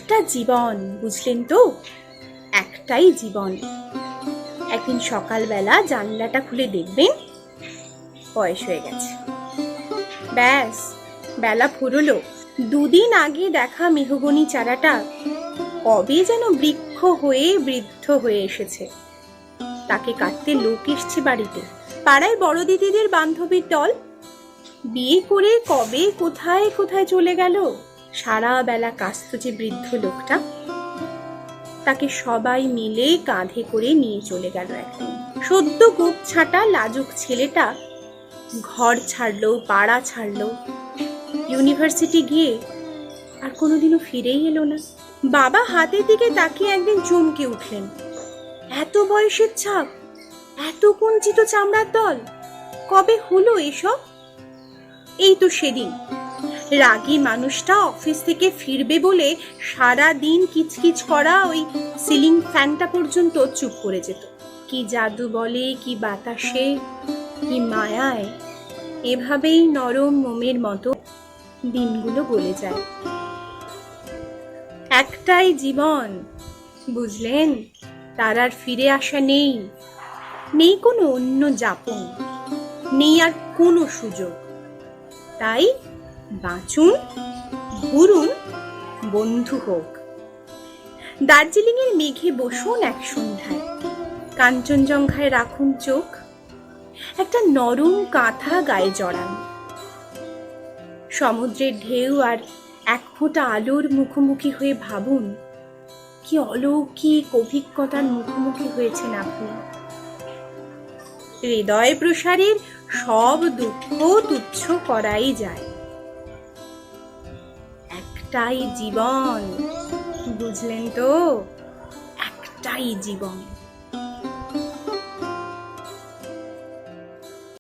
একটা জীবন, বুঝলেন তো? একটাই জীবন। একদিন সকালবেলা জানলাটা খুলে দেখবেন বয়স হয়ে গেছে। ব্যাস, বেলা ফুরলো। দুদিন আগে দেখা মেহগনি চারাটা কবে যেন বৃক্ষ হয়ে বৃদ্ধ হয়ে এসেছে। তাকে কাটতে লোক এসছে বাড়িতে। পাড়ায় বড় দিদিদের বান্ধবীর দল বিয়ে করে কবে কোথায় কোথায় চলে গেল। সারা বেলা কাস্ত যে বৃদ্ধ লোকটা, তাকে সবাই মিলে কাঁধে করে নিয়ে চলে গেল একদিন। সদ্য গোপ ছাঁটা লাজুক ছেলেটা ঘর ছাড়লো, পাড়া ছাড়লো, ইউনিভার্সিটি গিয়ে আর কোনোদিনও ফিরেই এলো না। বাবা হাতের দিকে তাকিয়ে একদিন চমকে উঠলেন। এত বয়সের ছাপ, এত কুঞ্চিত চামড়ার দল, কবে হলো এসব? এই তো সেদিন রাগী মানুষটা অফিস থেকে ফিরবে বলে সারা দিন কিচকিচ করা ওই সিলিং ফ্যানটা পর্যন্ত চুপ করে যেত। কি জাদু বলে, কি বাতাসে, কি মায়ায় এভাবেই নরম মোমের মতো দিনগুলো গলে যায়। একটাই জীবন, বুঝলেন? তার আর ফিরে আসা নেই, নেই কোনো অন্য যাপন, নেই আর কোনো সুযোগ। তাই বাঁচুন, ঘুরুন, বন্ধু হোক। দার্জিলিং এর মেঘে বসুন এক সন্ধ্যায়, কাঞ্চনজঙ্ঘায় রাখুন চোখ, একটা নরম কাঁথা গায়ে জড়ান। সমুদ্রের ঢেউ আর এক ফোঁটা আলোর মুখোমুখি হয়ে ভাবুন কি অলৌকিক অভিজ্ঞতার মুখোমুখি হয়েছেন আপনি। হৃদয় প্রসারের সব দুঃখ তুচ্ছ করাই যায়। একটাই জীবন, বুঝলেন তো? একটাই জীবন।